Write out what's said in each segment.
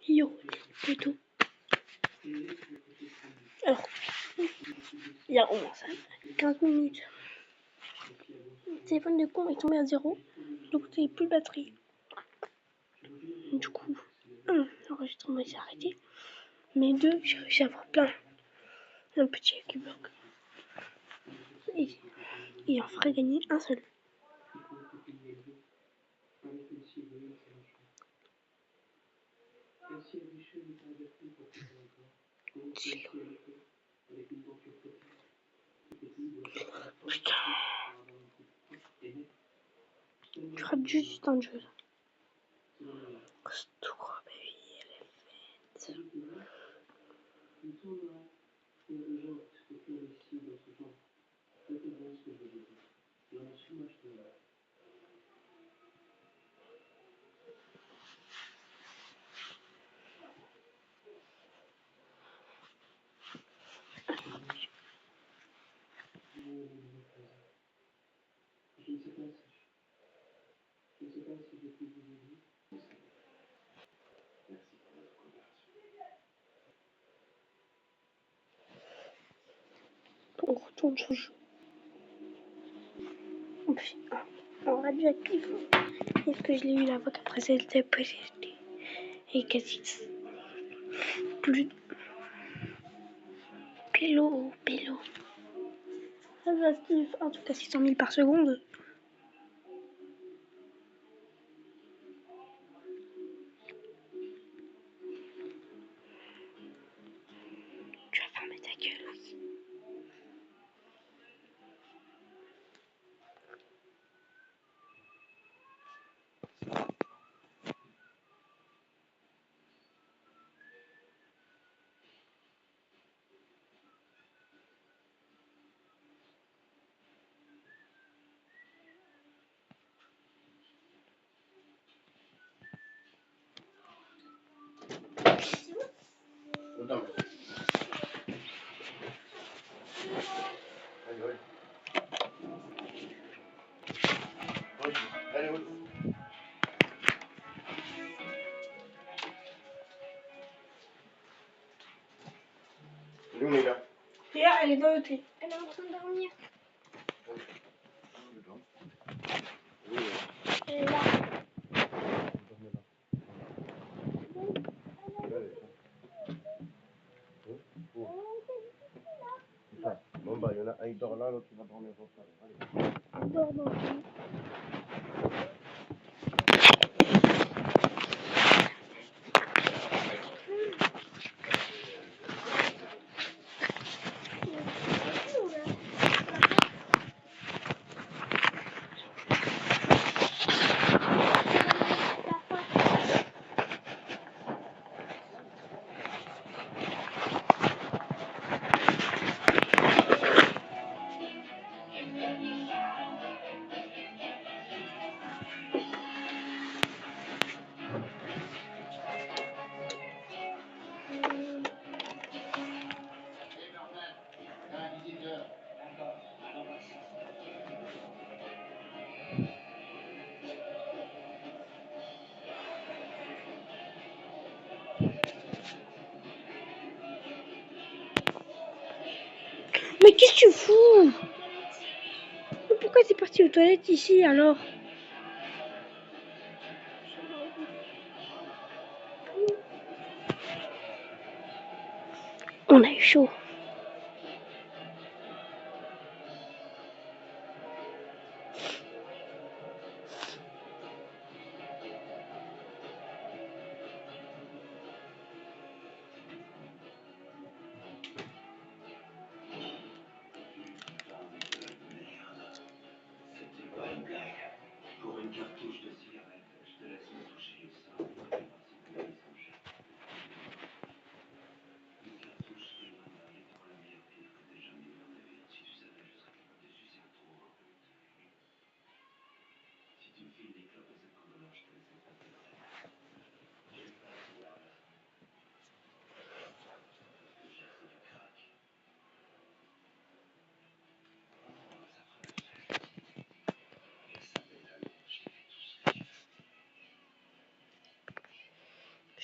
Yo, plutôt. Alors, il y a au moins ça, 15 minutes. Le téléphone de con est tombé à 0, donc il n'y avait plus de batterie. Du coup, l'enregistrement s'est arrêté. Mais 2, j'ai réussi à avoir plein. Un petit Cuborg. Et il en ferait gagner un seul. Putain. Je frappe juste un jeu. C'est tout gros, baby, elle est faite. On retourne sur le jeu. En radioactif. Est-ce que je l'ai eu la fois qu'après ça était PCSD et quasi plus pélo. Radioactif, en tout cas 600 000 par seconde. Tu vas fermer ta gueule, oui. Où on est là? Et là, elle est dans le thé. Elle est en train de dormir. Elle est là. Bon bah il y en a un, il dort là, l'autre il va dormir dans ça. Allez. Elle dort dans le lit. Mais qu'est-ce que tu fous? Mais pourquoi t'es parti aux toilettes ici alors? On a eu chaud.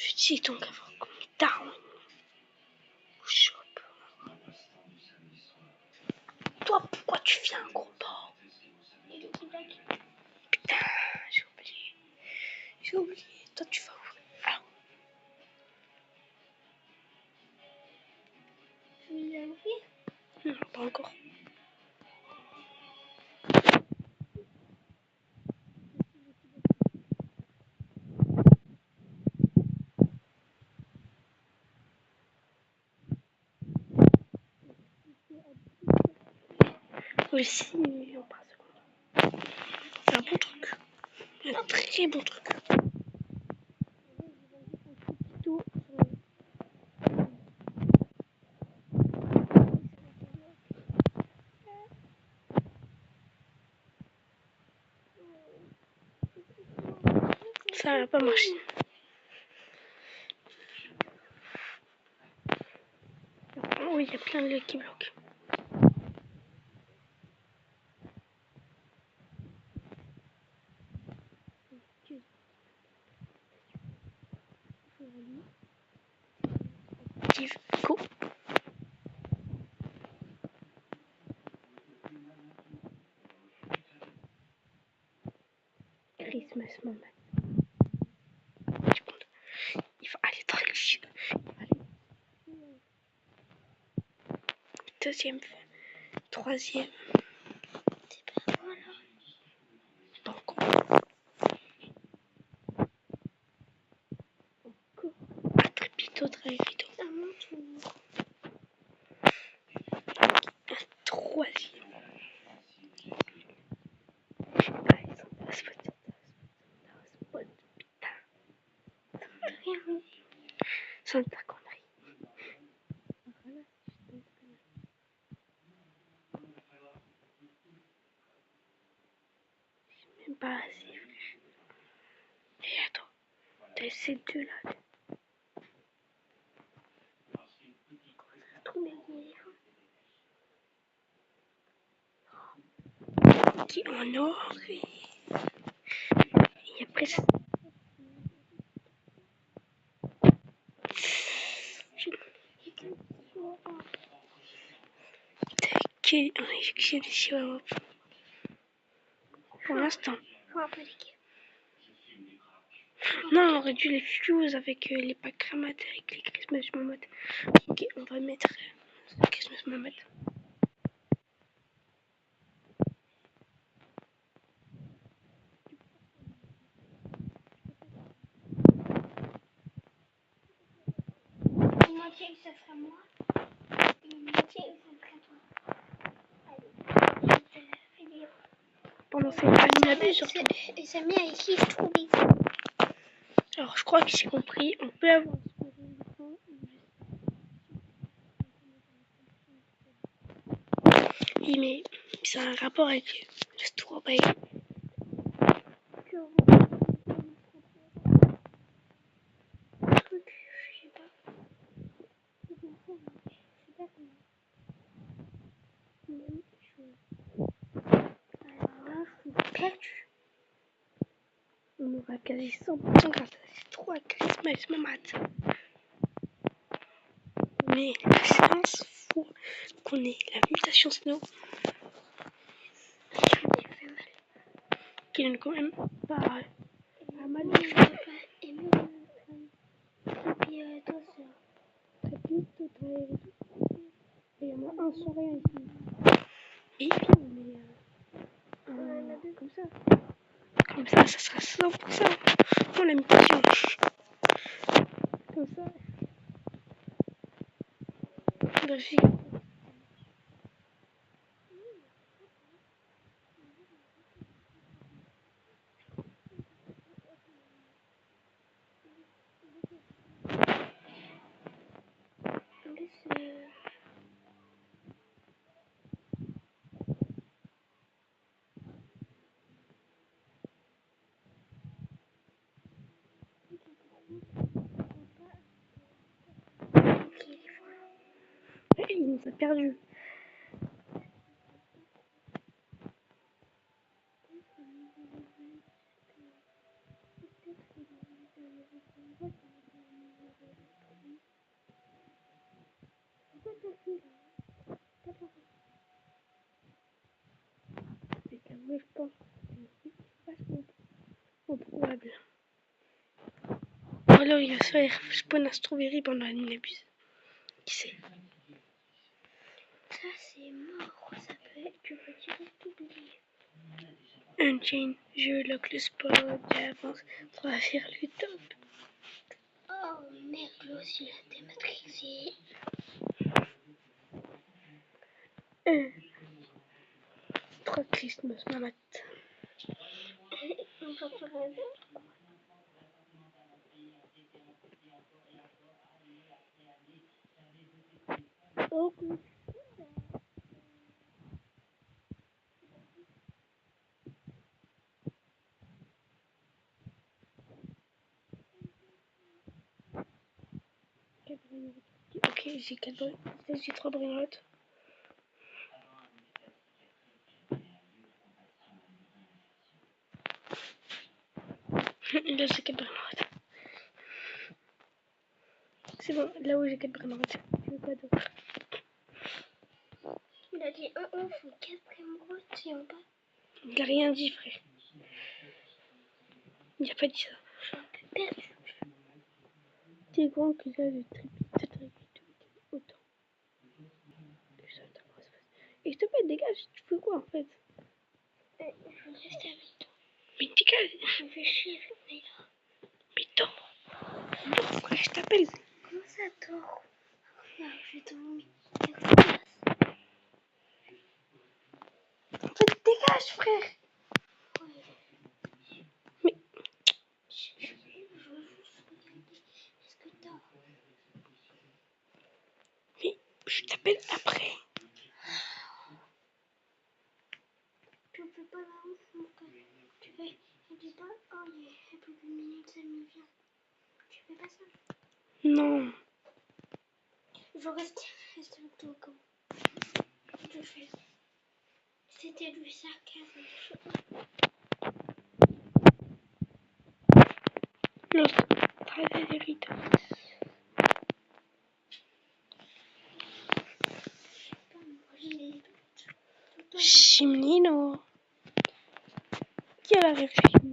Je dis donc avoir comme daron. Chope. Toi, pourquoi tu fais un gros porc? Putain, j'ai oublié. J'ai oublié. Toi, tu vas où? Ah. Tu l'as oublié? Non, pas encore. Aussi, on passe. C'est un bon truc. Un très bon truc. Ça n'a pas marché. Oui, il y a plein de lait qui bloquent. Go. Christmas moment. Il faut aller dans le jeu. Deuxième, troisième. C'est pas voilà. Pas encore. Encore. Un trépito, trépito. Un troisième. Ah, ils sont pas spot. Putain. Rien. C'est ta connerie. Même pas assez, frère. Et attends, t'as ces deux-là. Trop bien. Qui est en or. Et après, qui est des chihuahuas. Pour l'instant. Non, on aurait dû les fuse avec les packs cramates, avec les Christmas Mammouth. Ok, on va mettre Christmas Mammouth. Une moitié, ça sera moi. Une moitié, ça sera toi. Allez, je te la pendant cette animation surtout. Et ça met avec qui je trouve. Alors, je crois que j'ai compris. On peut avoir oui, mais c'est un rapport avec le strawberry. Perdu. On aura quasi 100% grâce à ces 3 Christmas Mammouth. Mais la chance, faut qu'on ait la mutation Snow. Qui donne quand même pas mal de choses. Et puis, attention. Il y en a un sur rien ici. Et puis, on met comme ça. Comme ça, ça sera 100% pour la mutation. Comme ça. Vas-y. Il nous a perdu. C'est qu'un je pense que c'est vachement probable. Ou alors il va se faire spawn à strawberry pendant la nuit abuse. Qui sait? Ça c'est mort, ça peut être, tu peux direct oublier. Unchain, je lock le spot, j'avance, on va faire le top. Oh merde, lui aussi il a dématrixé. Trois Christmas mamat. On va faire un autre. Oh, ok, j'ai 4 balles. J'ai 3 brinottes. Là, j'ai 4 brinottes. C'est bon, là où j'ai 4 brinottes. Je veux quoi d'autre? Il a dit 1 faut 4 émeraudes et en bas. Il a rien dit, frère. Il a pas dit ça. Je suis un peu perdu. T'es grand que là, le triple autant. Et s'il te plaît, dégage, tu fais quoi en fait? Je veux rester avec toi. Mais dégage! Je me fais chier avec Naila. Mais dors! Dors, frère, je t'appelle! Comment ça dort? Regarde, je vais te vomir. En fait, dégage, frère! Ouais. Mais. Je veux juste regarder. Est-ce que t'as? Mais je t'appelle après. Tu fais pas la ouf, mon gars. Tu fais. Tu dis pas, oh, il y a plus d'une minute, ça me vient. Tu fais pas ça? Non. Je reste avec toi comme. Je fais. C'était du sarcasme. Los traderitos. Chimnino. Qui a la réflexion?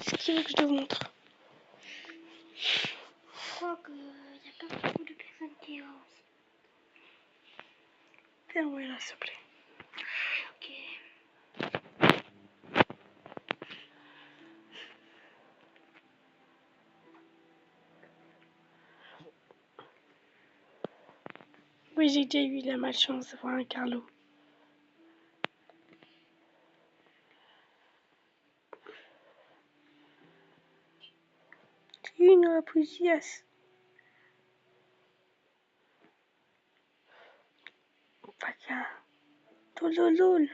Ce qu'il veut que je te montre. Je crois qu'il n'y a pas beaucoup de personnes qui osent. Ferme là, s'il te plaît. Ok. Oui, j'ai déjà eu la malchance d'avoir un Carlo. J'ai eu une Rapusias. Vaca. Tololol.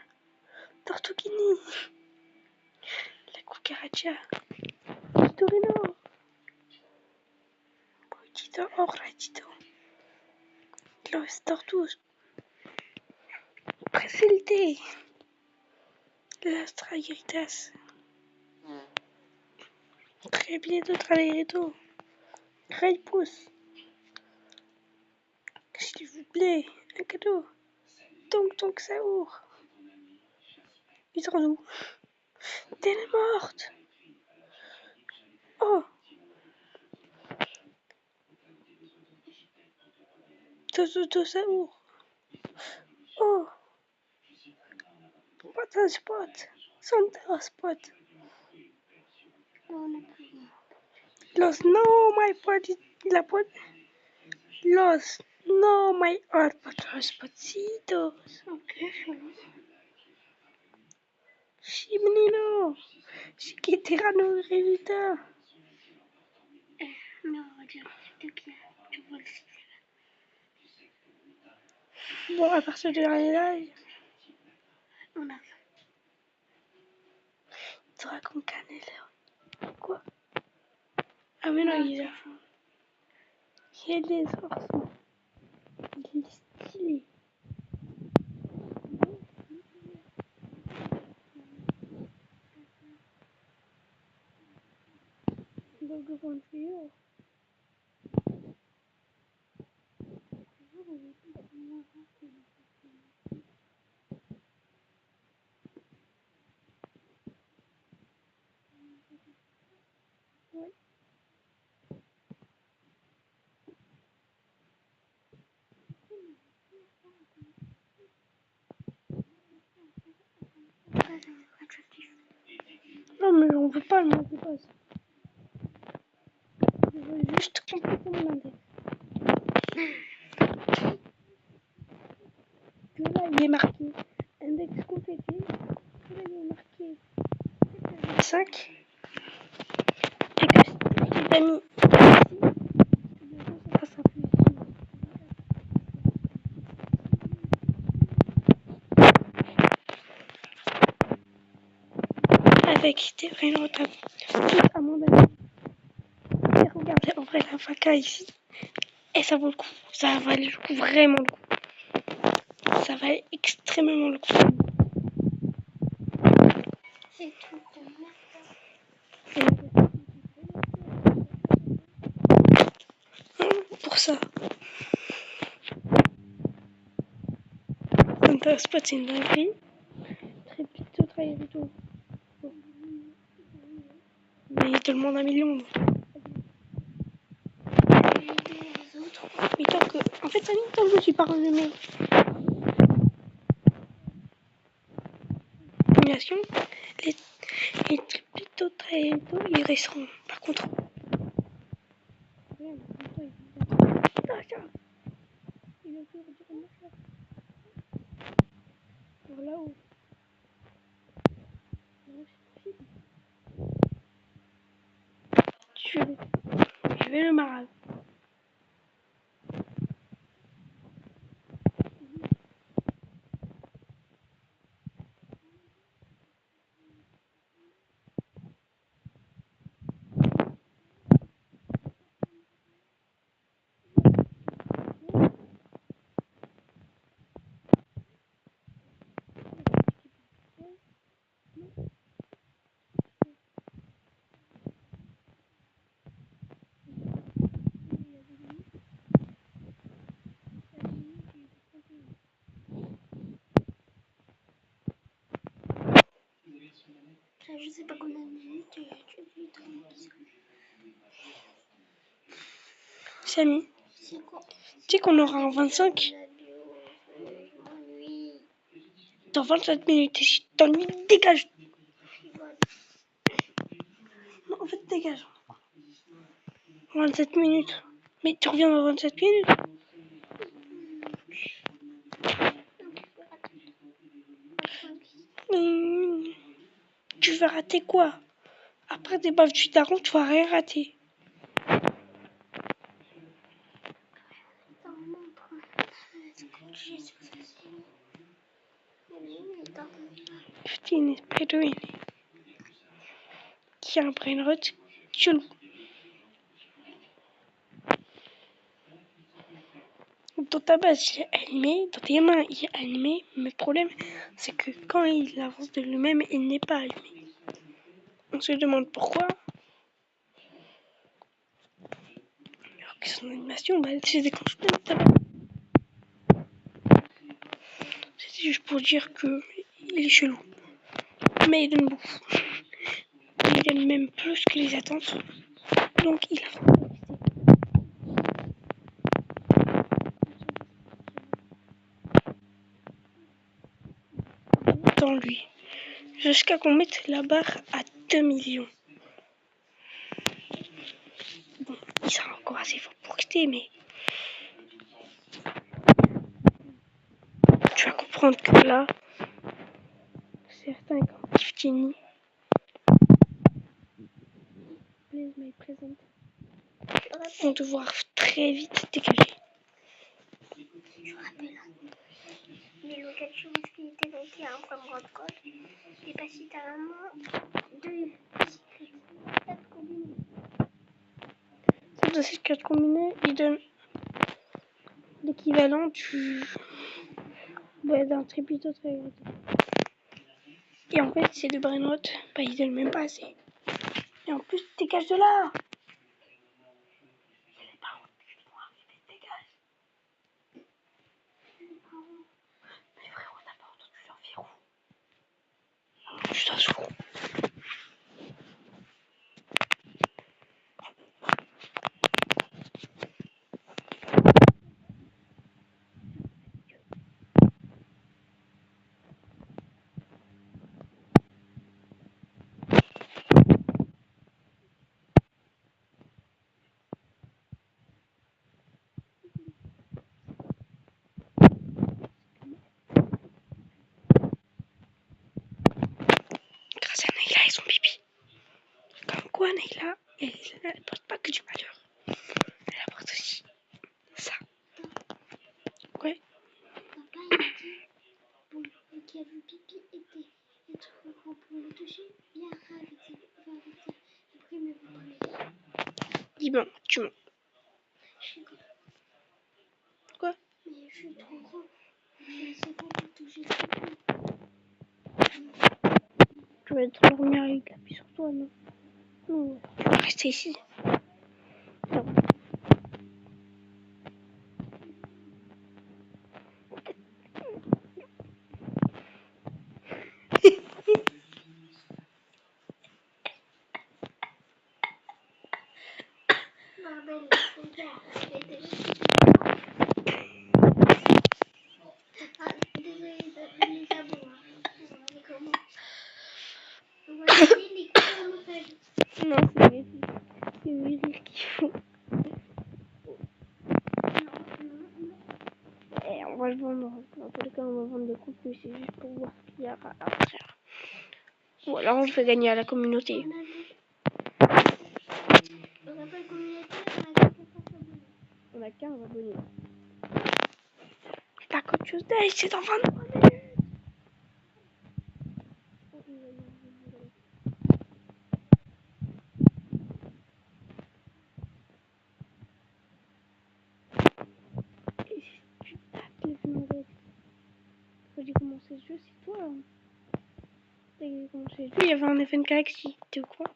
Tortuguini. La cucaracha. Torino. Pochito, ratito. Los tortus. Presente. Las trageritas. Très bientôt, tralerito. Raipus. S'il vous plaît, un cadeau. Tonk Saour. Ils sont où? Elle est morte. Oh. Toto Saour. Oh. What a spot. Santa spot. On a plus rien. Los no my body. La pot. Los no my heart. Potositos. Ok, chelou. Chimnino. Chiquiterano Revita. Non, regarde, c'est qui tu vois le site. Bon, à partir de là, On a tu racontes Canel. Quoi? Ah mais non, il est là. Il y a des orsons. Il est stylé. Donc, Ouais. Non mais on veut pas le mot de passe. Je veux juste compléter mon index. Que là il est marqué index complété. Que là il est marqué 5. Et que si tu as mis ici, ça sera plus ici. Avec des vrais notables. Tout à mon avis. Et regardez en vrai la faca ici. Et ça vaut le coup. Ça valait le coup, vraiment le coup. Ça valait extrêmement le coup. C'est tout de merde. Pour ça. Spot, c'est une dinguerie. Très plutôt travailler et tout. Mais il te demande 1 million. Donc. Les autres. Mais tant que. En fait, ça tant que je me suis pas renommé. Nomination, les plutôt très tôt, ils resteront. Par contre. Voilà où. Je vais le marab. Ça, je sais pas combien de minutes tu dis dans l'épisode. Samy, C'est quoi? tu sais qu'on aura un 25 dans 27 minutes. Et si tu t'ennuies, dégage. Non, en fait, dégage. 27 minutes. Mais tu reviens dans 27 minutes. Tu vas rater quoi? Après des baffes du daron, tu vas rien rater. Putain, esprit de haine. Qui a un brain rot chelou. Dans ta base, il est animé. Dans tes mains, il est animé. Mais le problème, c'est que quand il avance de lui-même, il n'est pas allumé. On se demande pourquoi. Alors que son animation, bah, elle se déclenche pas de ta base. C'est juste pour dire que il est chelou. Mais il donne beaucoup. Il donne même plus que les attentes. Donc il a dans lui. Jusqu'à qu'on mette la barre à 2 millions. Bon, il sera encore assez fort pour quitter, mais tu vas comprendre que là, certains comme Tiftini, Please my present, vont devoir très vite dégager. Je rappelle, les locations qui étaient votées à un premier code, et pas si t'as vraiment 2 4 combinés. Ces 4 combinés, ils donnent l'équivalent d'un trépito très gros. Et en fait, ces deux brainotes, bah, ils donnent même pas assez. Et en plus, dégage de là! Ça se fout. Grâce à Naïla et son pipi. Comme quoi Naïla, elle apporte pas que du malheur. Elle apporte aussi ça. Ouais. Papa il a dit bon, qui a vu pipi était trop grand pour le toucher, viens avec ça. Après il m'a parlé. Dis bon, tu mens. Je suis grand. Quoi? Mais je suis trop grand. Je suis assez grand pour toucher tout le monde. Tu vas être endormi avec la pluie sur toi, non? Non, tu vas rester ici. Non. Bordel, c'est ça. Ah, désolé de les abois. Mais comment? On va essayer de les couper en otage. Non, c'est les rires qu'il faut. Et on va le vendre. Dans tous les cas, on va vendre le contenu, c'est juste pour voir ce qu'il y a à l'intérieur. Ou alors on le fait gagner à la communauté. On n'a pas de communauté, on a 14 abonnés. On a 15 abonnés. La Côte Tuesday, c'est dans 23 minutes. Et si tu tapes les fenêtres, quand j'ai commencé le jeu, c'est toi. Hein. Dès que j'ai commencé le jeu, il y avait un event Galaxy. T'es au courant?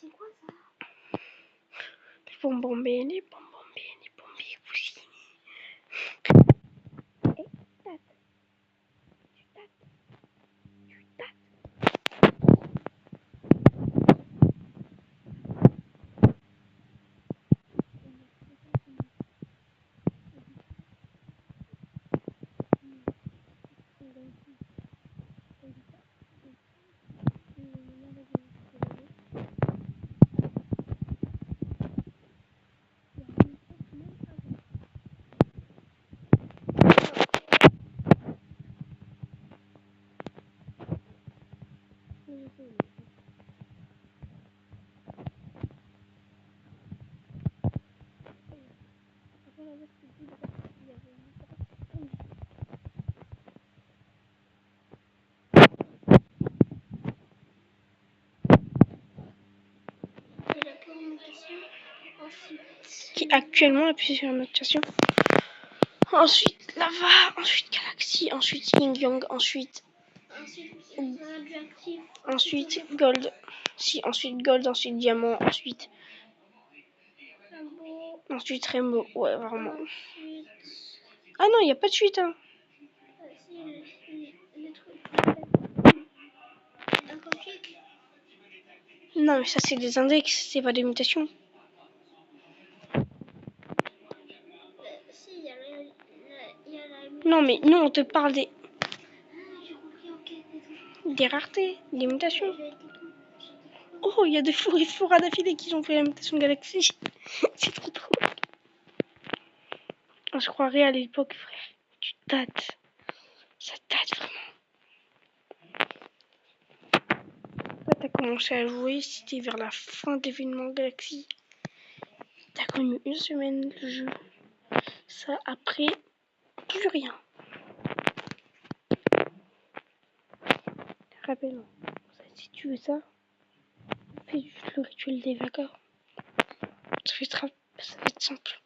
C'est quoi ça? Les bonbons bénis, aussi. Et tate. Tu tates. Tu tates. Et la communication, ensuite. Qui actuellement appuie sur la notation. Ensuite Lava, ensuite Galaxy, ensuite Yin Yang, ensuite Radioactif. Gold. Si, ensuite Gold, ensuite Diamant, ensuite Rainbow. Ouais, vraiment. Ensuite. Ah non, il n'y a pas de suite. Hein. Si, le truc. Un cupcake. Non, mais ça, c'est des index, c'est pas des mutations. Si, il y a la. Non, mais nous, on te parle Ah, j'ai compris, ok. des raretés, des mutations. J'ai été con. Oh, il y a des fourras d'affilée qui ont fait la mutation Galaxy. C'est trop drôle. On se croirait à l'époque, frère. Tu dates. Ça date vraiment. Là, t'as commencé à jouer, c'était vers la fin d'événement Galaxy. T'as connu une semaine le jeu. Ça, après, plus rien. Rappelle-moi. Si tu veux ça, fais juste le rituel des vainqueurs. Ça va être simple.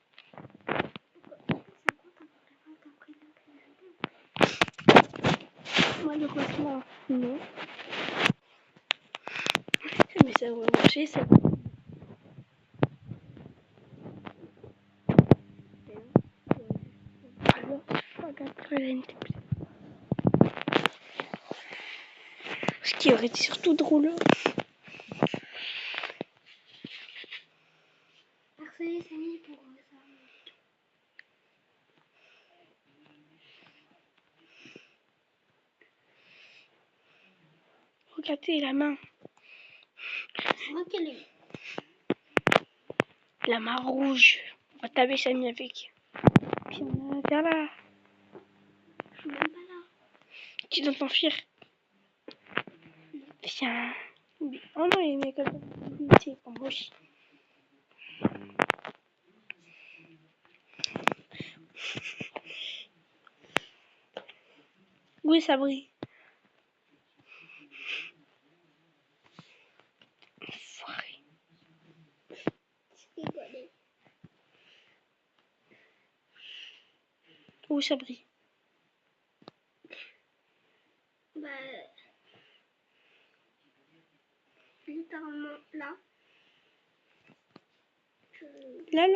Malheureusement, non. Mais ça va marcher, ça. Alors, regarde que la NT+. Ce qui aurait été surtout drôle. Harceler Samy pour ça. Regardez la main. C'est moi qui l'ai eu. La main rouge. On va taper Samy avec. Puis on va vers là. Je suis même pas là. Tu dois t'enfuir. Viens. Oh non, il est comme ça. C'est pas moche. Oui, ça brille. Enfoiré. Rigolez. Oui, ça brille. Bah. Littéralement là. Là.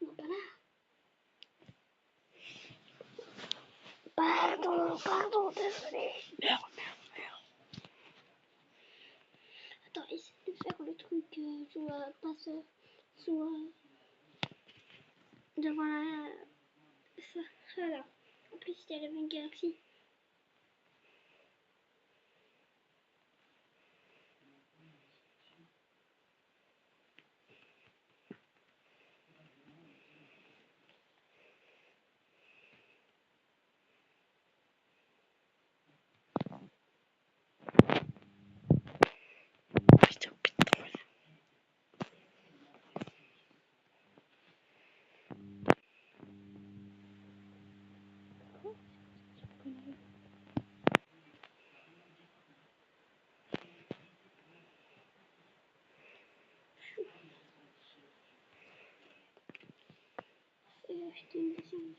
Non, pas là. Pardon, désolé. Merde. Attends, essaie de faire le truc, tu vois, passe soit devant la... Ça là. En plus, il y avait une galaxie. Putain. Acheter une deuxième.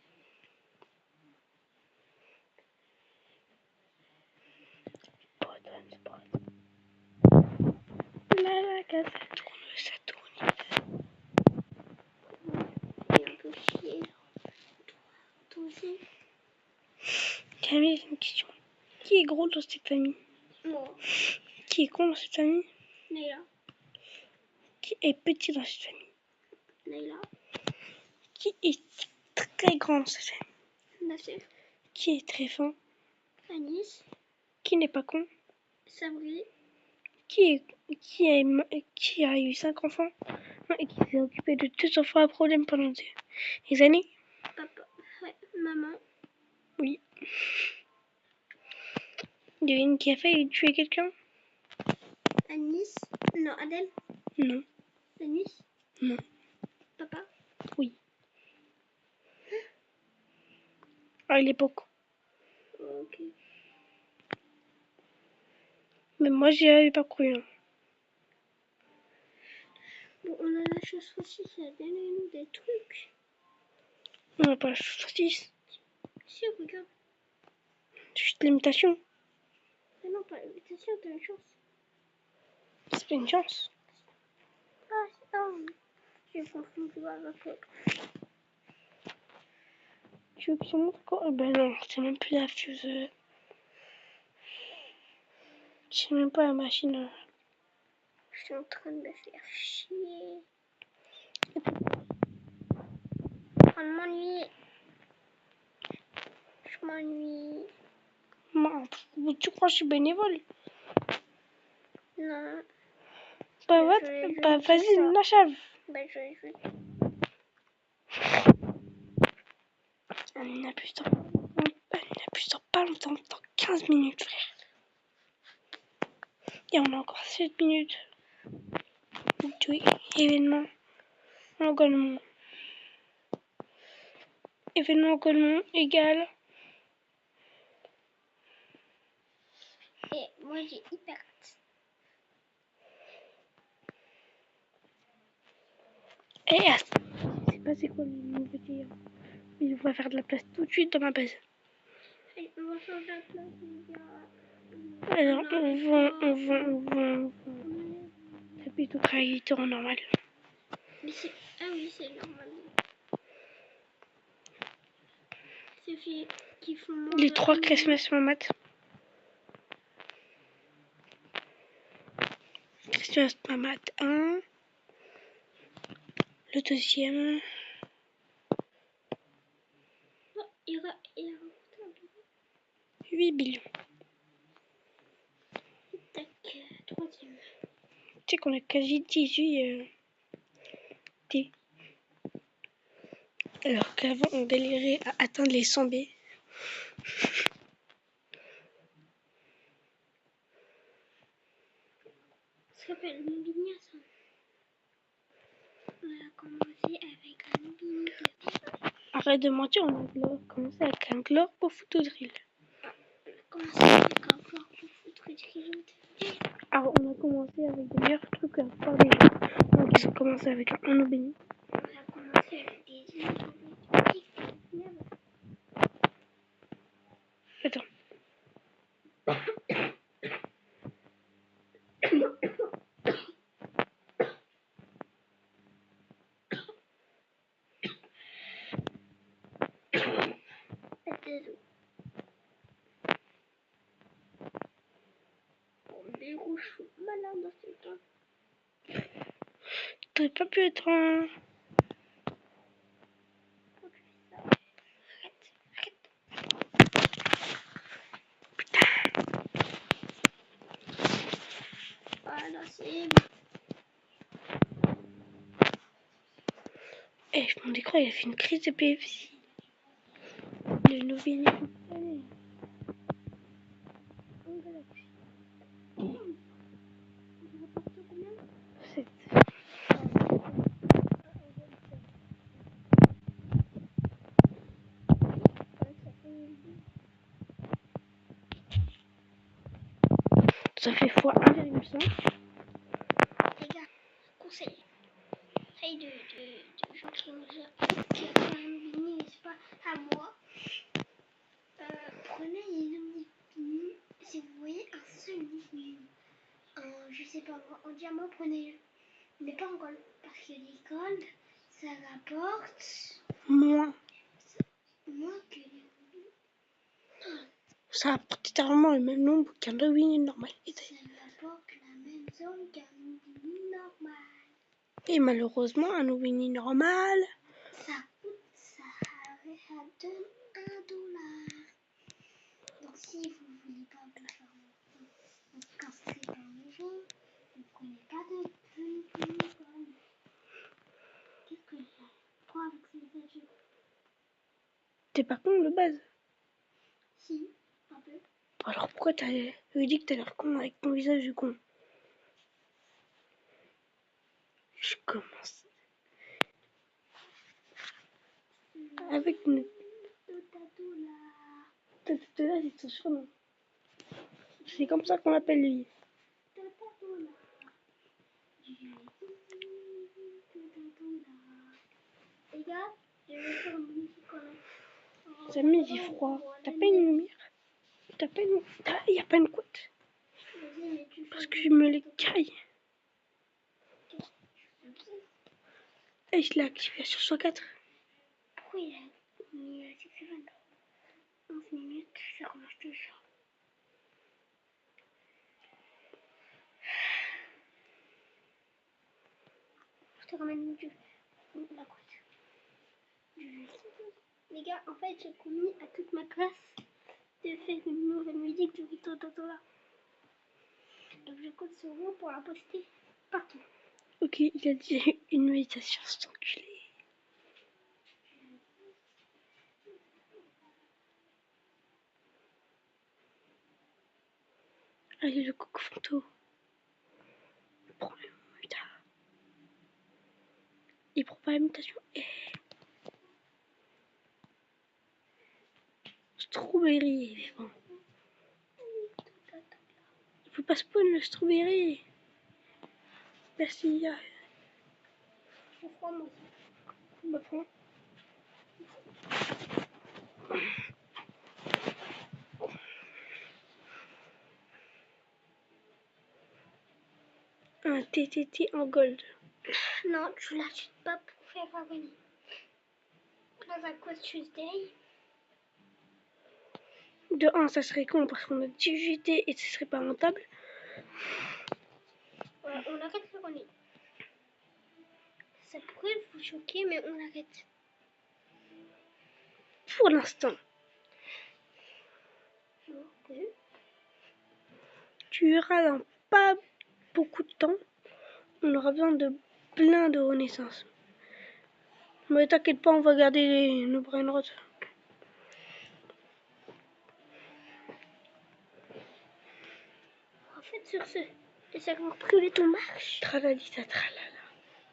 La case. Ça tourne. Et un peu chier. Toi aussi. Camille, j'ai une question. Qui est gros dans cette famille? Moi. Qui est con dans cette famille? Naila. Qui est petit dans cette famille? Naila. Qui est très grand dans cette famille? Nasser. Qui est très fin? Anis. Qui n'est pas con? Sabri. Qui a eu 5 enfants et qui s'est occupé de 2 enfants à problème pendant des années? Papa. Ouais. Maman. Oui. Il y a une qui a failli tuer quelqu'un? Anis. Non, Adèle. Non. Anis. Non. Papa. Oui. À l'époque. Ok. Mais moi, j'y avais pas cru. Hein. Bon, on a la chance aussi, ça a donné nous des trucs. On n'a pas la saucisse. Si, regarde. C'est juste l'imitation. Mais non, pas l'imitation, t'as une chance. C'est pas une chance. Ah, c'est non. J'ai confondu avec l'autre. Tu veux que je te montre quoi? Ben non, c'est même plus la fuse. C'est même pas la machine. Je suis en train de me faire chier. On m'ennuie. Je m'ennuie. Tu crois que je suis bénévole? Non. Bah, vas-y, l'achève. Bah, je vais juste. On a plus dans pas longtemps, dans 15 minutes, frère. Et on a encore 7 minutes. Oui, événement engagement. Événement engagement égal. Et moi, j'ai hyper hâte. Et je sais pas c'est quoi les nouveautés. Hein. Mais on va faire de la place tout de suite dans ma base. Et on va changer la place. Alors, on va taper tout créateur en normal. Mais c'est... Ah oui, c'est normal. C'est fait qui font Les 3 Christmas maths. Question Asma Math 1. Le deuxième. Oh, il a 8 billions. tac, troisième. Tu sais qu'on a quasi 18 T. Alors qu'avant on galérait à atteindre les 100 B. Ça s'appelle Mobinia, ça. On a commencé avec un Mobini de... Arrête de mentir, on a commencé avec un glore pour photodrill. On a commencé avec un corps pour foutre drill. Alors on a commencé avec des meilleurs trucs à faire des gens. Donc ils ont commencé avec un Nobéni. On a commencé avec des îles. Attends. Les rouges sont malades dans ce temps. T'aurais pas pu être en... Voilà, c'est... Eh, mon écran il a fait une crise de PFC. Le Nobéni. Allez. C'est... Ça fait fois 1,5. Les gars, conseil. Conseil de gens qui ont fait un Mobini, n'est-ce pas, à moi. Prenez les Omnibini. Si vous voyez un seul Omnibini, je sais pas moi, en diamant, prenez-le. Mais pas en gold. Parce que les gold, ça rapporte Moins. moins que les Omnibini. Ça rapporte littéralement le même nombre qu'un Nobéni normal. Ça rapporte la même somme qu'un Omnibini normal. Et malheureusement, un Nobéni normal... Ça donne $1. Donc si vous voulez pas vous faire vous casser par le jeu, vous prenez pas de Omnibini. Qu'est-ce que je fais? Prends avec ces jeux. T'es pas con de base. Si, un peu. Alors pourquoi t'as dit que t'as l'air con avec ton visage de con? Je commence. Avec une... Là, c'est son surnom. C'est comme ça qu'on l'appelle lui. Les gars, je vais faire une musique en... Ça met du froid. T'as pas une lumière? T'as pas une... Y a pas une couette? Vas-y, mais tu Parce fais que je me les caille. Et je l'ai activé sur 104. Pourquoi il a mis 11 minutes, ça commence toujours. Je te ramène la couette. Les gars, en fait, j'ai promis à toute ma classe de faire une nouvelle musique de Vito Totola. Donc je compte sur vous pour la poster partout. Ok, il a dit une méditation, cet enculé. Allez, le coco photo. Prends le putain. Il prend pas la mutation. Strawberry, il est bon. Il faut pas spawn le strawberry. Merci. Je crois moi. Bah, prends. Un TTT en gold. Non, tu l'achètes pas pour faire abonner. Dans un code Tuesday. De 1, ça serait con parce qu'on a 18 et ce serait pas rentable. Voilà, on arrête le relais. Ça pourrait vous choquer, mais on arrête. Pour l'instant. Ok. Tu verras dans pas beaucoup de temps, on aura besoin de plein de renaissances. Mais t'inquiète pas, on va garder nos brainrots. En fait, sur ce, les avoir privé ton marche Tralalita tralala.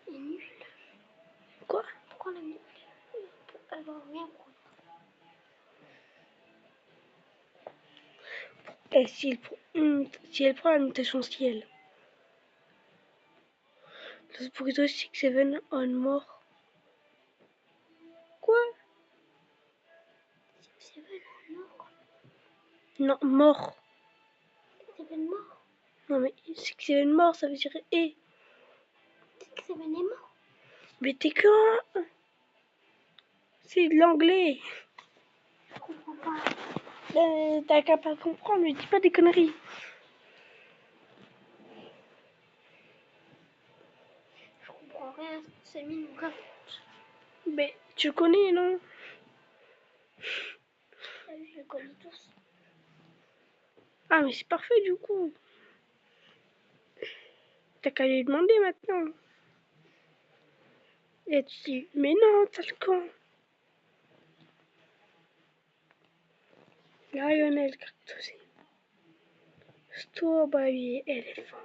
est nul. Quoi? Pourquoi on a mis pour avoir rien pour Et si elle prend la mutation ciel. Le burrito 6-7 on mort. Quoi? C'est mort. Non, mort. C'est mort. Non mais 6-7 mort, ça veut dire et. C'est est mort. Mais t'es quand? C'est de l'anglais. Je comprends pas. T'as qu'à pas comprendre, mais dis pas des conneries. Je comprends rien. Samy nous raconte. Mais tu connais, non? Je les connais tous. Ah mais c'est parfait du coup. T'as qu'à lui demander maintenant. Et tu dis, mais non, t'as le camp. Lionel Cactusé. Strawberry éléphant.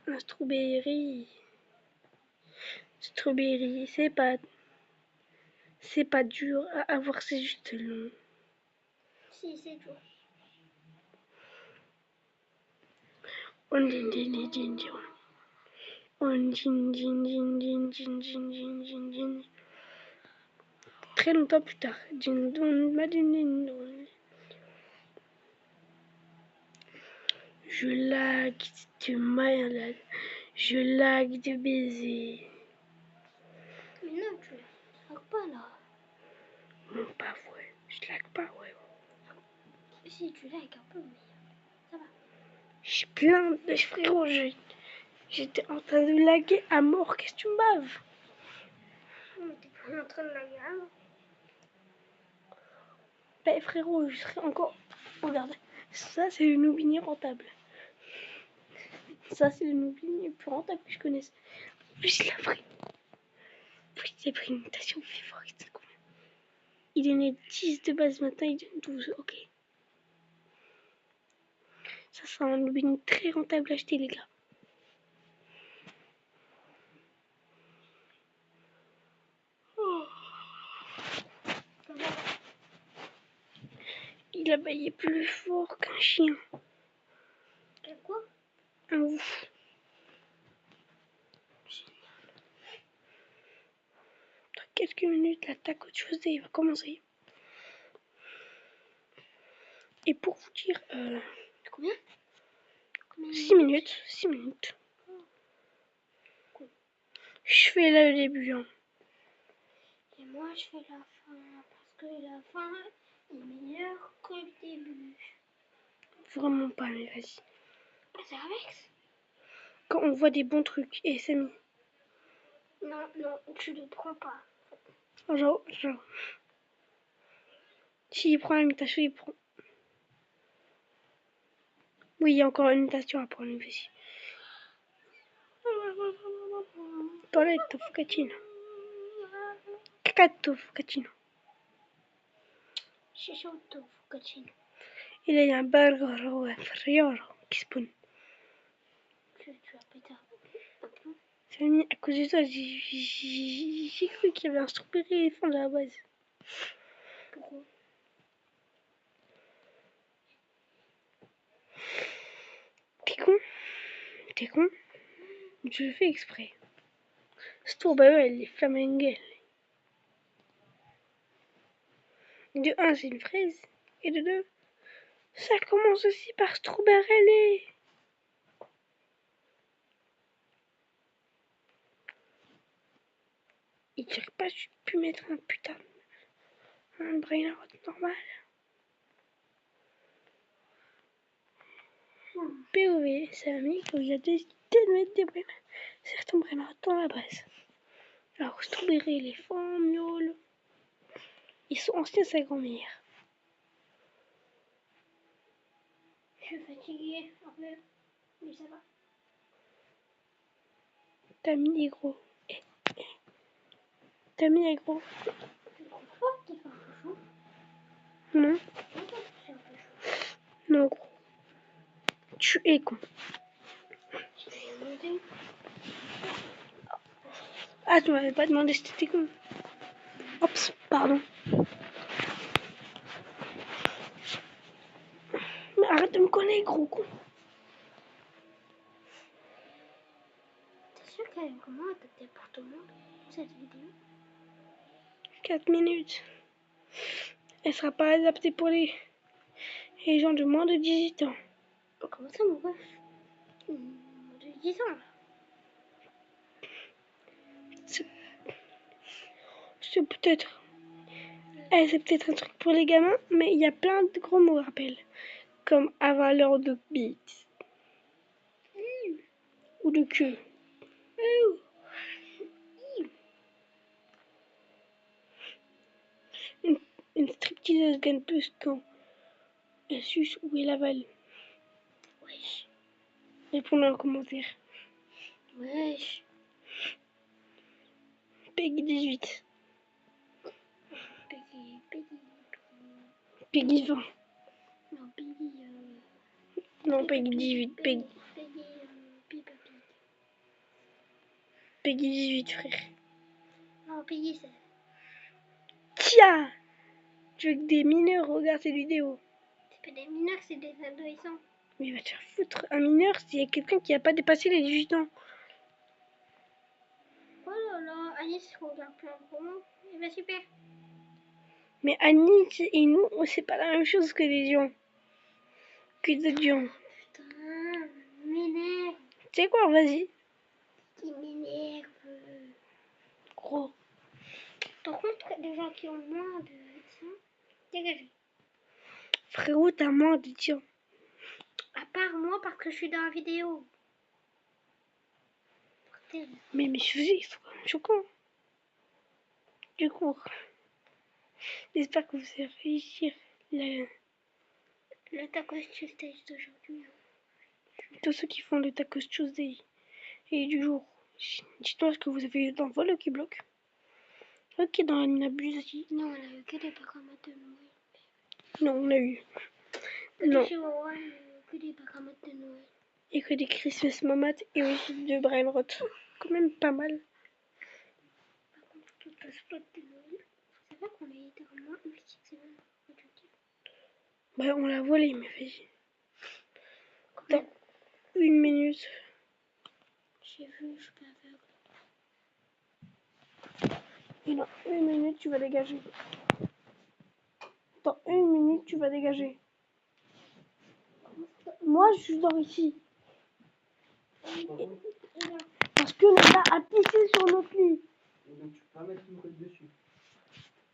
Un strawberry. Strawberry, c'est pas dur à avoir, c'est juste long. Si, c'est tout. On din din din din din. On din din din din din din din din din. Très longtemps plus tard. Din don ma din din don. Je lag de malade. Je lag de baiser. Mais non, tu ne pas là. Non, pas vrai. Je lag pas, ouais. Si, tu lagues un peu, mais ça va. J'ai plein de frérot. J'étais en train de laguer à mort. Qu'est-ce que tu me baves? Non, mais t'es pas en train de laguer alors. Ben frérot, je serais encore... Regarde, ça c'est le Noobini rentable. Ça c'est le Noobini le plus rentable que je connaisse. En plus il a pris... il a pris une mutation favorite. Il est né 10 de base, maintenant il donne 12, ok. Ça sera un Noobini très rentable à acheter les gars. Oh. Il a baillé plus fort qu'un chien. T'as quoi? Un ouf. Dans quelques minutes, l'attaque autre chose et il va commencer. Et pour vous dire... Combien 6 minutes. 6 minutes. Cool. Je fais là le début. Hein. Et moi, je fais la fin. Parce que la fin est meilleure que le début. Vraiment pas, mais vas-y. Ah, c'est Alex? Quand on voit des bons trucs, et Samy. Non, non, tu le prends pas. Genre. S'il prend la mutation, il prend. Oui, il y a encore une mutation à prendre, vas-y. Toilette, focacino. Cacato, focacino. C'est chaud, focacino. Et là, il y a un burger inférieur qui spawn. Tu as pété un peu. Samy, à cause de toi, j'ai cru qu'il y avait un strawberry éléphant de la base. Pourquoi? T'es con? Je le fais exprès. Strawberry, elle est flaminguelle. De 1, c'est une fraise. Et de 2, ça commence aussi par strawberry. Il dirait pas que tu peux mettre un putain un brainrot normal. POV, c'est un mec où il y a des de mettre des brins. Certains brins dans la base. Alors, Strawberry, éléphant, miaule. Ils sont anciens, sa grand-mère. Je suis fatiguée un peu, mais ça va. T'as mis les gros. T'as mis les gros. Je trouve pas qu'il fait un peu chaud. Non, Je trouve que c'est un peu chaud. non, gros. Tu es con. Je vais monter. Ah, tu m'avais pas demandé si t'étais con. Oups, pardon. Mais arrête de me connaître, gros con. T'es sûr qu'elle est comment adaptée pour tout le monde, cette vidéo? 4 minutes. Elle sera pas adaptée pour les gens de moins de 18 ans. Comment ça, mon gosse? De 10 ans, là. C'est peut-être. C'est peut-être un truc pour les gamins, mais il y a plein de gros mots rappel. Comme avaleur de bite. Ou de queue. Une stripteaseuse gagne plus quand elle suce ou elle avale. Wesh. Répondez en commentaire. Wesh. Peggy 18. Peggy. Peggy 20. Non, Peggy. Non, Peggy 18. Peggy. Peppa Pig. Peggy 18, frère. Non, Peggy, c'est. Tiens! Tu veux que des mineurs regardent cette vidéo? C'est pas des mineurs, c'est des adolescents. Mais il va te faire foutre. Un mineur, s'il y a quelqu'un qui n'a pas dépassé les 18 ans. Oh là là, Alice regarde plein de romans. Eh ben super. Mais Anis et nous, c'est pas la même chose que les gens. Que d'autres gens. Putain, m'énerve. Tu sais quoi, vas-y. Qui m'énerve. Gros. Par contre, les gens qui ont moins de 10 ans, dégagez. Frérot, t'as moins de tiens. À part moi, parce que je suis dans la vidéo. Mais mes sujets, ils sont quand même choquants. Du coup, j'espère que vous allez réussir Le Tacos Tuesday d'aujourd'hui. tous ceux qui font le Tacos Tuesday et du jour. Dites-moi ce que vous avez eu dans vos Lucky Block. Ok, dans la Nabuse aussi. Non, on a eu que des pacamates de Noël. Non, on a eu. Que Non. des chihuahuas, que des pacamates de Noël. Et que des Christmas Mamat et aussi de Brian Roth. Quand même pas mal. Par contre, toutes les spots de Noël. C'est vrai qu'on a littéralement une petite semaine. Bah, on l'a volé, mais vas-y. Dans 1 minute. J'ai vu, je suis pas aveugle. Et dans 1 minute, tu vas dégager. Dans 1 minute, tu vas dégager. Moi, je dors ici. Parce que le gars a pissé sur notre lit. Et donc tu peux pas mettre une couette dessus.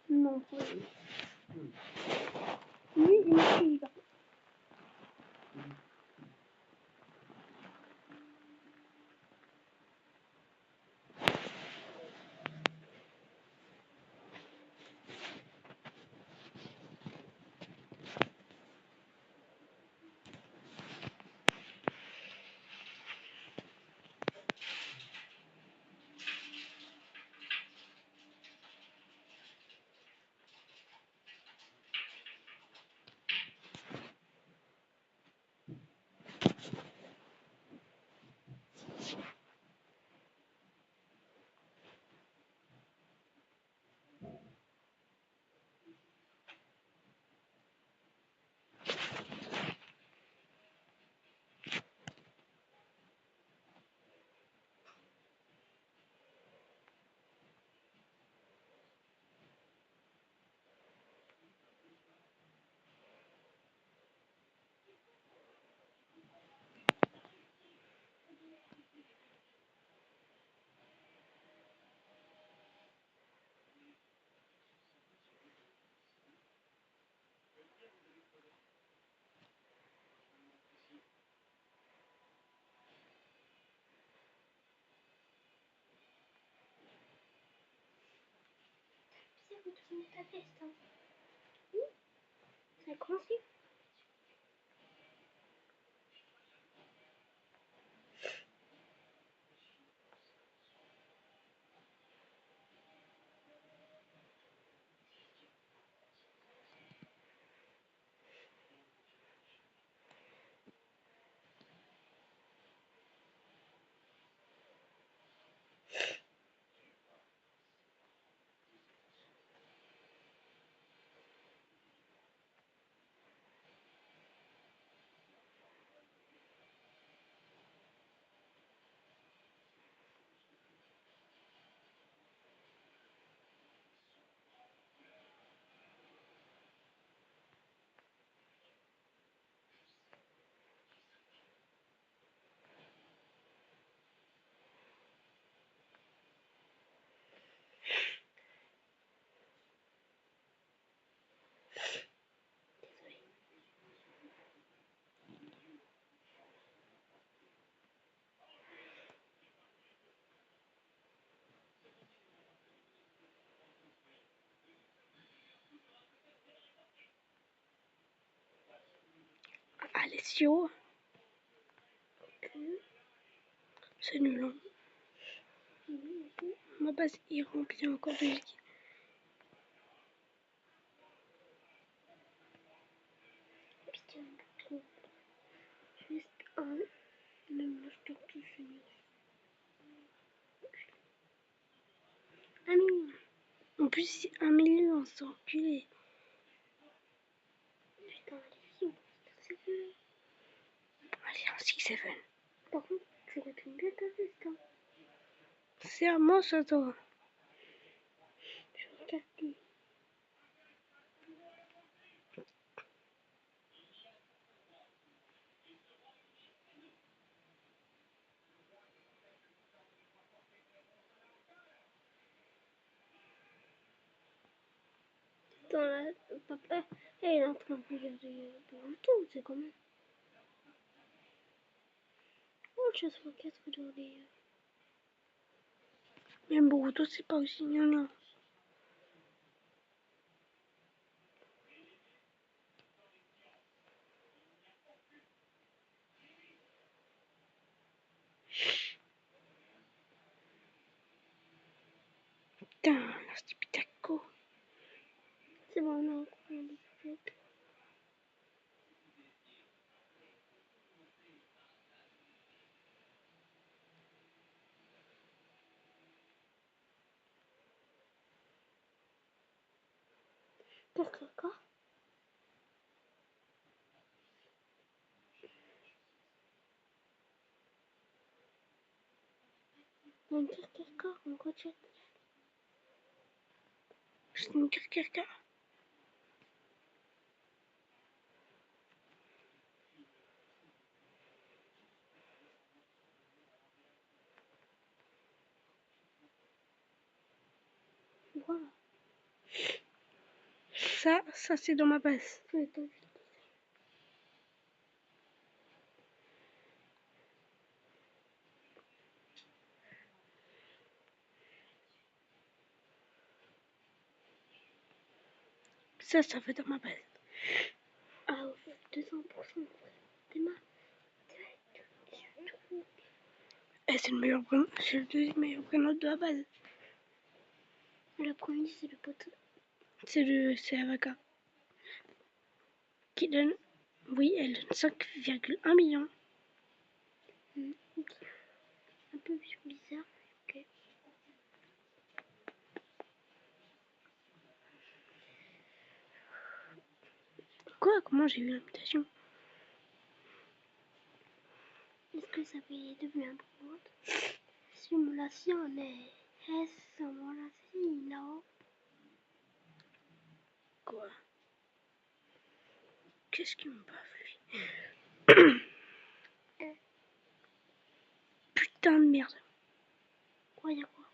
Non. Lui, il me suit. de ta veste. Hein. Oui, ça a commencé. Alessio. C'est nul. Hein. Ma base est remplie encore de liquide. Putain, juste un. Même le stock tout finir. Un million. En plus, c'est 1 million, on s'est enculé. Putain, Alessio, c'est vrai. Allez, un 6-7. Par contre, tu retournes bien ta veste. Hein. C'est à moi, ça, toi. Je regarde. Dans la... Papa, elle est en train de regarder Naruto, c'est quand même. Oh, je suis 4 dans les... Même Boruto, c'est pas aussi gnangnan. Putain, là, c'est Pitako. C'est bon, on a encore un peu. Qu'est-ce que quoi? On dit quelqu'un, on rejette. C'est une kirkirka. Voilà. Ça, c'est dans ma base. Attends, Ça fait dans ma base. ah, 200%. T'es mal. Et c'est le meilleur prénom. C'est le deuxième meilleur prénom de la base. Le premier, c'est le poteau. C'est Avaka. Qui donne. Oui, elle donne 5,1 millions. Okay. Un peu bizarre. Ok. Quoi? Comment j'ai eu l'invitation? Est-ce que ça fait devenu un robot? Simulation est simulation, non? Quoi? Qu'est-ce qui me baffe, lui? Putain de merde. Quoi, y'a quoi?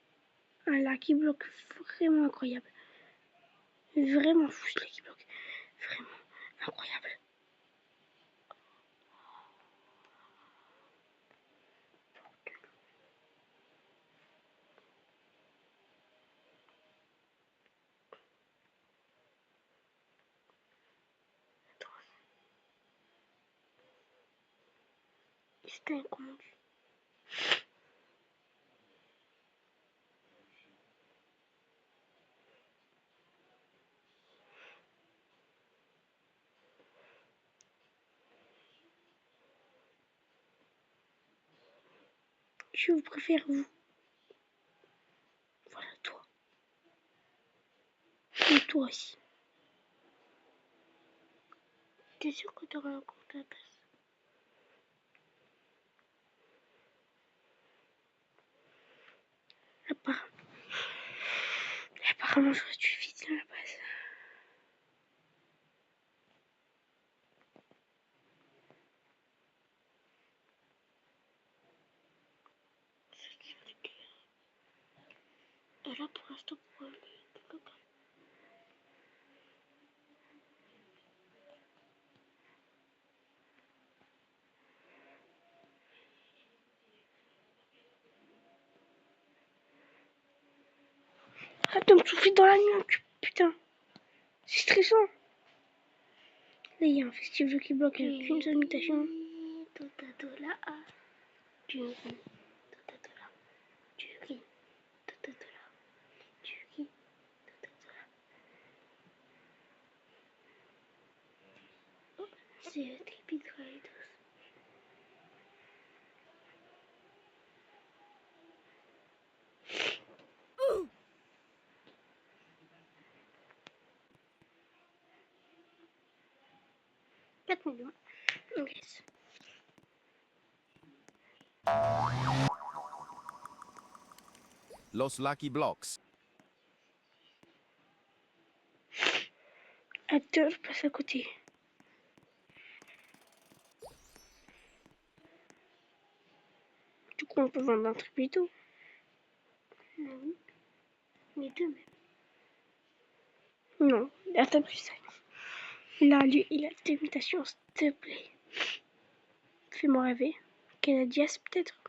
Un Lucky Block vraiment incroyable. Vraiment fou, ce Lucky Block. Vraiment incroyable. C'était incommode. Je vous préfère vous. Voilà, toi. Et toi aussi. T'es sûr que t'auras un compte à la place? Apparemment, j'aurais dû vite à la base. Et là, pour l'instant, pour aller local. Arrête de me souffler dans la nuque, putain. C'est stressant. Là, il y a un festival qui bloque avec une seule mutation. C'est Tripid Raiders. $4 millions. Yes. Los Lucky Blocks. Attends, je passe à côté. Du coup, on peut vendre un truc plutôt. Oui. Les deux même. Non, attends plus ça. Là, lui, il a des mutations, s'il te plaît. Fais-moi rêver. Canadias, peut-être.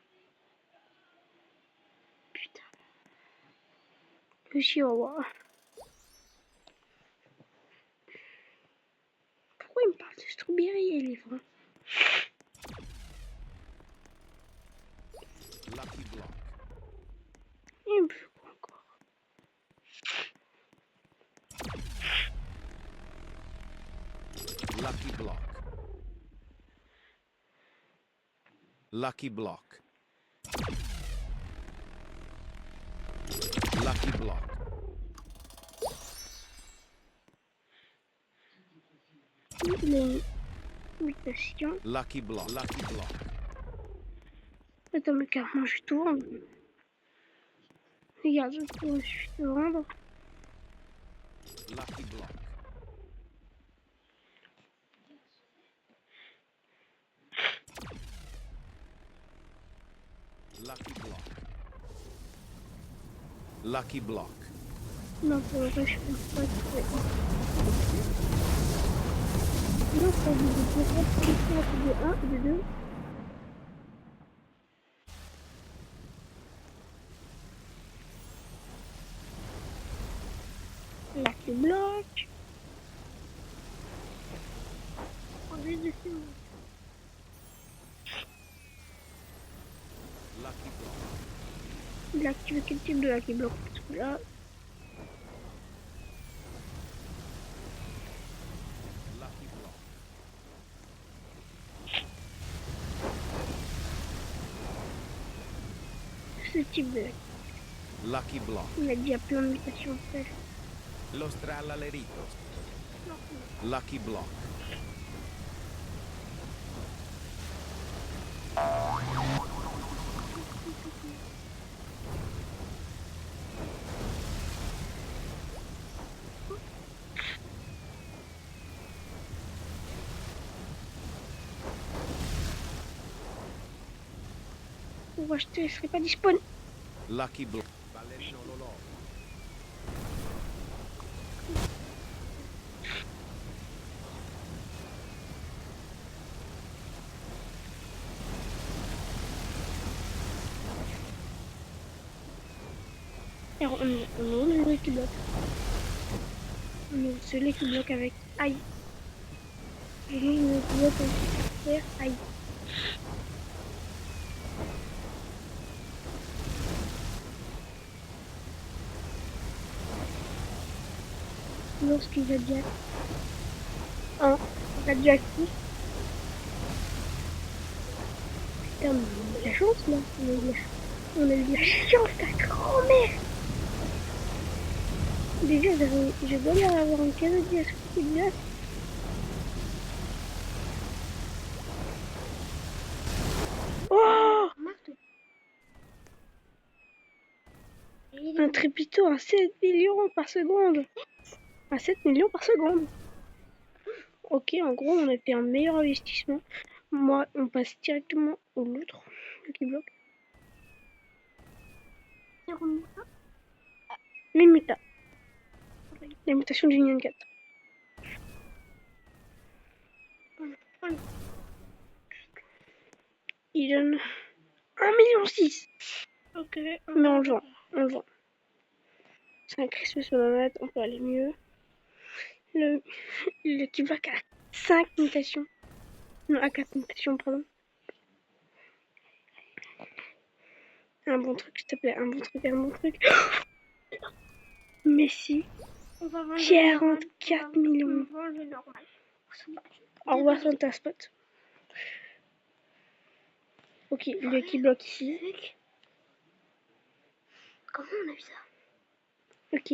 Putain. Le chihuahua. Pourquoi il me parle de strawberry et livre? Lucky Block. Il me fait quoi encore? Lucky Block. Lucky Block. Lucky Block. Les mutations. Lucky Block. Lucky Block. Attends, mais carrément, je vais tout vendre. Regarde, je vais tout vendre. Lucky Block. Lucky Block. Lucky Block. Non, pour le reste, je peux pas trouver. Non, ça veut dire de 1 et de 2. Là, qui bloque. On est dessus. Lucky Block. Il a activé quel type de Lucky Block? Parce que là, Lucky Block. ce type de Lucky Block. il a déjà plein de mutations en fait. Los Tralaleritos. Lucky Block. Pour acheter, il serait pas disponible. Lucky Block. Ballerino Lolo. Alors, on est le qui bloque. On est celui qui bloque avec aïe. Et nous, on bloque avec faire aïe. lorsqu'il va bien. Un radioactif. Putain, mais on a de la chance là. On a eu de la chance, ta grand-mère. Déjà, je dois leur avoir un cadeau de glace. Oh, un trépito à 7 millions par seconde. À 7 millions par seconde. Ok, en gros, on a fait un meilleur investissement. Moi, on passe directement au l'autre, Lucky Block. Les mutas. Les mutations du Nyan 4. Il donne 1,6 million. Ok. Mais on le vend. On le vend. C'est un Christmas Sonnet, on peut aller mieux. Le Lucky Block a 5 mutations. Non, à 4 mutations, pardon. Un bon truc, s'il te plaît, un bon truc. Messi, 44 millions. Au revoir Santa Spot. Ok, Lucky Block ici. Comment on a vu ça? Ok,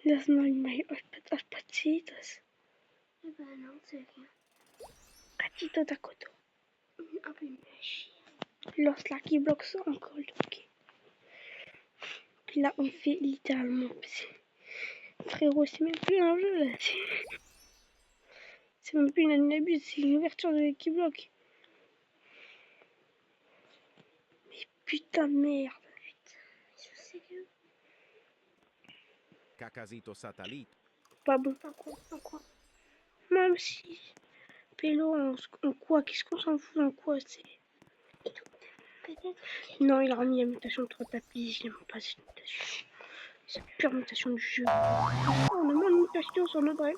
Las Marimay, Patitas. Eh ben non, c'est rien. Catito Takoto. Un peu nul à chier. Los Lucky Blocks en gold, ok. Puis là, on fait littéralement. Frérot, c'est même plus un jeu là. C'est même plus une année c'est une ouverture de Lucky Block. Mais putain de merde. Je sais que. Cacasito satellite. Pas bon. En quoi? Même si. Pélo, en quoi? Qu'est-ce qu'on s'en fout en quoi? C'est. Peut-être. Non, il a remis la mutation de 3 tapis. Je n'aime pas cette mutation. C'est la pure mutation du jeu. On a moins de mutations sur notre rêve.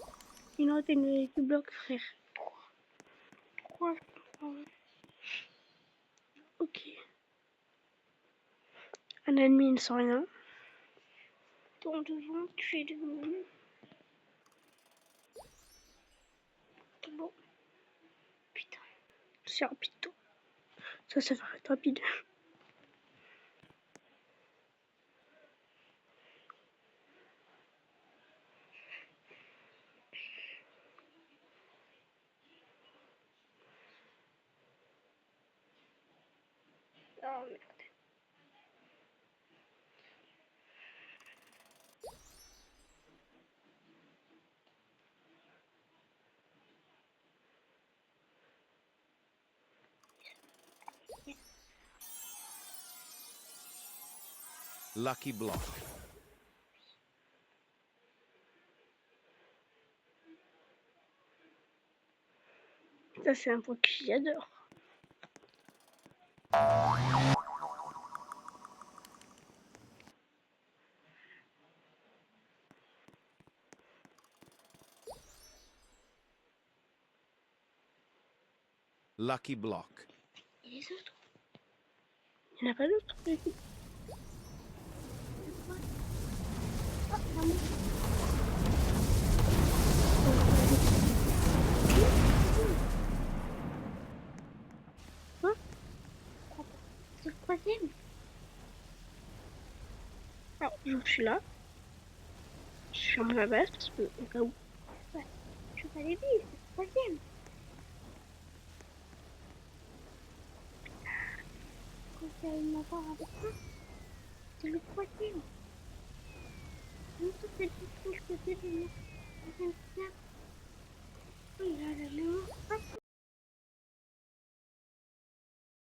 Il aurait été une Lucky Block, frère. Pourquoi? Ok. Un admin sans rien. Ton devant, tu es devenu. C'est bon. Putain. C'est rapide, toi. Ça va être rapide. Oh merde. Lucky Block. Ça, c'est un point que j'adore. Lucky Block. Et les autres? Il n'y en a pas d'autres. Ah, maman. Quoi? C'est le troisième. Alors, je suis là. Je ferme la base parce que, au cas où. Ouais. Je vais pas les vivre, c'est le troisième. Quand tu as une avoir avec ça, c'est le troisième. Nous, ça fait du coup, je peux te dire. Oh là là, non.